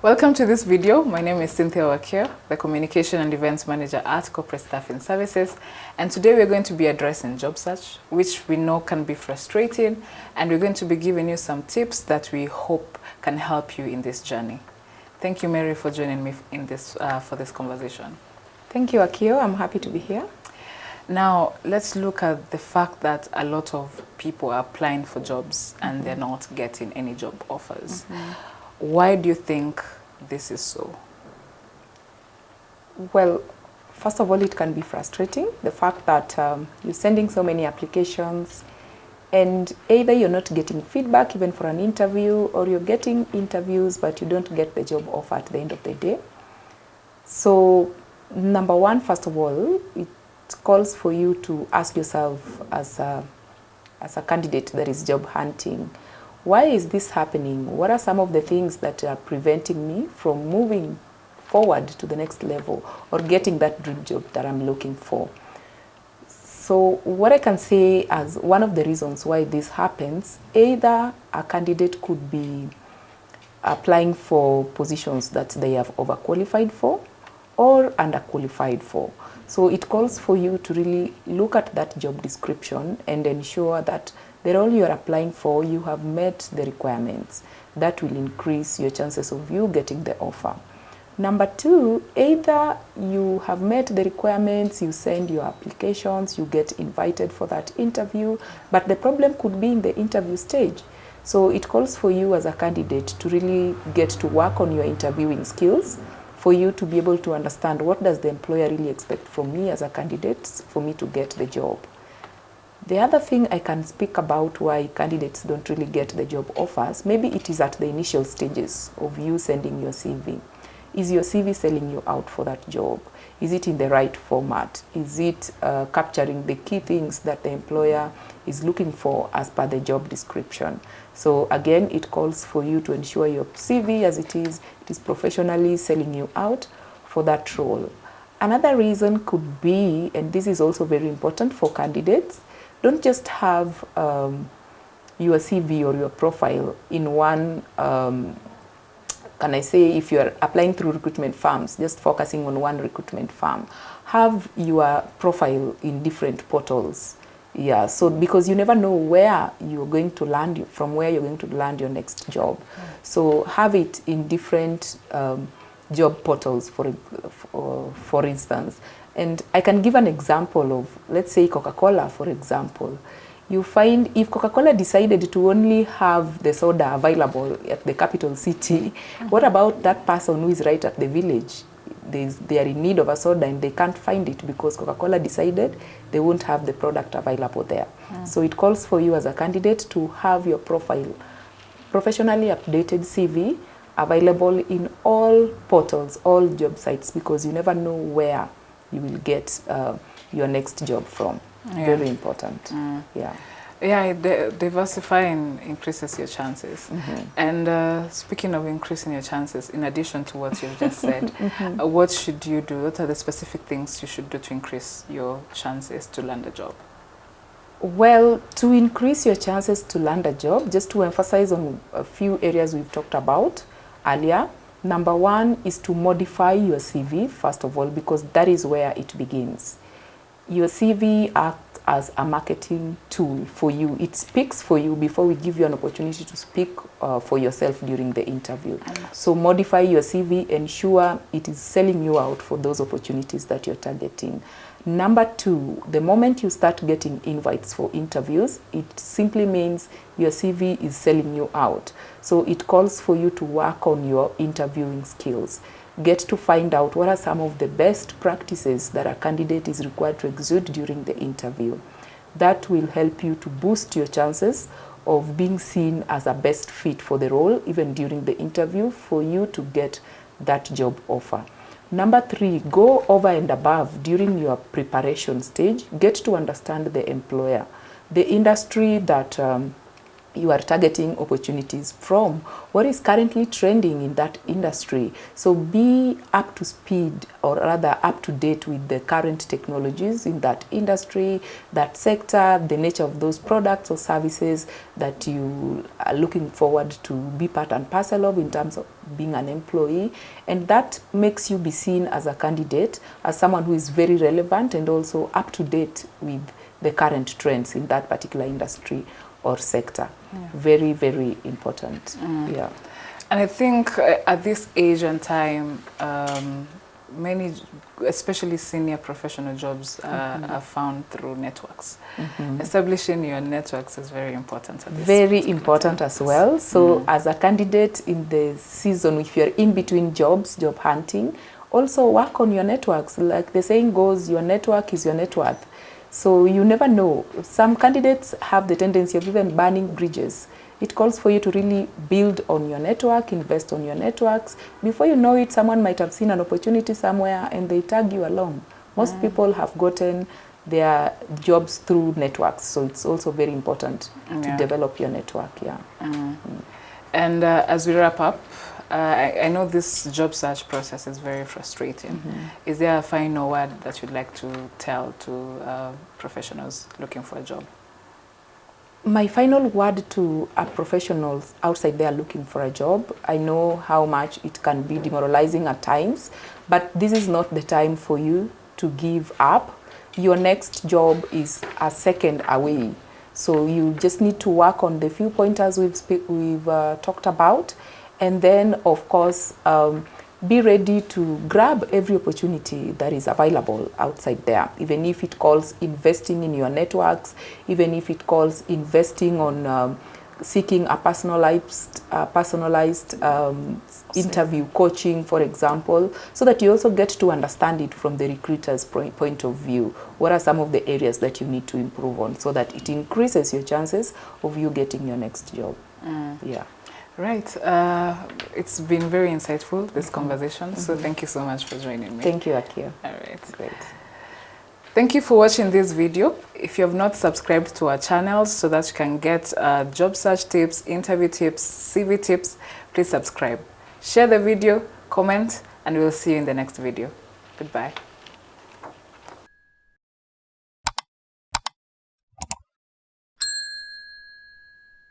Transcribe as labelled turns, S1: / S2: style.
S1: Welcome to this video. My name is Cynthia Wakio, the Communication and Events Manager at Corporate Staffing Services. And today we're going to be addressing job search, which we know can be frustrating. And we're going to be giving you some tips that we hope can help you in this journey. Thank you, Mary, for joining me in this for this conversation.
S2: Thank you, Akio. I'm happy to be here.
S1: Now, let's look at the fact that a lot of people are applying for jobs and they're not getting any job offers. Why do you think this is so?
S2: Well, first of all, it can be frustrating. The fact that you're sending so many applications and either you're not getting feedback even for an interview, or you're getting interviews but you don't get the job offer at the end of the day. So, number one, first of all, it calls for you to ask yourself as a candidate that is job hunting, why is this happening? What are some of the things that are preventing me from moving forward to the next level or getting that dream job that I'm looking for? So what I can say as one of the reasons why this happens, either a candidate could be applying for positions that they have overqualified for or underqualified for. So it calls for you to really look at that job description and ensure that the role you are applying for, you have met the requirements. That will increase your chances of you getting the offer. Number two, either you have met the requirements, you send your applications, you get invited for that interview, but the problem could be in the interview stage. So it calls for you as a candidate to really get to work on your interviewing skills, for you to be able to understand what does the employer really expect from me as a candidate for me to get the job. The other thing I can speak about why candidates don't really get the job offers, maybe it is at the initial stages of you sending your CV. Is your CV selling you out for that job? Is it in the right format? Is it capturing the key things that the employer is looking for as per the job description? So again, it calls for you to ensure your CV as it is professionally selling you out for that role. Another reason could be, and this is also very important for candidates, don't just have your CV or your profile in one, can I say, if you're applying through recruitment firms, just focusing on one recruitment firm. Have your profile in different portals. Yeah, so because you never know where you're going to land, from where you're going to land your next job. So have it in different job portals, for instance. And I can give an example of, let's say, Coca-Cola, for example. You find if Coca-Cola decided to only have the soda available at the capital city, what about that person who is right at the village? They are in need of a soda and they can't find it because Coca-Cola decided they won't have the product available there. So it calls for you as a candidate to have your profile, professionally updated CV, available in all portals, all job sites, because you never know where you will get your next job from. Very important.
S1: Yeah, diversifying increases your chances. And speaking of increasing your chances, in addition to what you've just said, what should you do? What are the specific things you should do to increase your chances to land a job?
S2: Well, to increase your chances to land a job, just to emphasize on a few areas we've talked about earlier, number one is to modify your CV, first of all, because that is where it begins. Your CV acts as a marketing tool for you. It speaks for you before we give you an opportunity to speak for yourself during the interview. So modify your CV, ensure it is selling you out for those opportunities that you're targeting. Number two, the moment you start getting invites for interviews, it simply means your CV is selling you out. So it calls for you to work on your interviewing skills. Get to find out what are some of the best practices that a candidate is required to exude during the interview. That will help you to boost your chances of being seen as a best fit for the role, even during the interview, for you to get that job offer. Number three, go over and above during your preparation stage. Get to understand the employer, the industry that you are targeting opportunities from, what is currently trending in that industry. So be up to speed, or rather up to date with the current technologies in that industry, that sector, the nature of those products or services that you are looking forward to be part and parcel of in terms of being an employee. And that makes you be seen as a candidate, as someone who is very relevant and also up to date with the current trends in that particular industry or sector. Yeah. Very, very important. Yeah.
S1: And I think at this age and time, many, especially senior professional jobs, are found through networks. Establishing your networks is very important at this
S2: Very important as well. So as a candidate in the season, if you're in between jobs, job hunting, also work on your networks. Like the saying goes, your network is your net worth. So you never know. Some candidates have the tendency of even burning bridges. It calls for you to really build on your network, invest on your networks. Before you know it, someone might have seen an opportunity somewhere and they tag you along. Most people have gotten their jobs through networks, so it's also very important to develop your network.
S1: And as we wrap up, I know this job search process is very frustrating. Is there a final word that you'd like to tell to professionals looking for a job?
S2: My final word to professionals outside there looking for a job, I know how much it can be demoralizing at times, but this is not the time for you to give up. Your next job is a second away. So you just need to work on the few pointers we've talked about. And then, of course, be ready to grab every opportunity that is available outside there, even if it calls investing in your networks, even if it calls investing on seeking a personalized interview coaching, for example, so that you also get to understand it from the recruiter's point of view. What are some of the areas that you need to improve on so that it increases your chances of you getting your next job? Yeah.
S1: Right. It's been very insightful, this conversation. So thank you so much for joining me.
S2: Thank you, Akia.
S1: All right.
S2: Great.
S1: Thank you for watching this video. If you have not subscribed to our channel so that you can get job search tips, interview tips, CV tips, please subscribe. Share the video, comment, and we'll see you in the next video. Goodbye.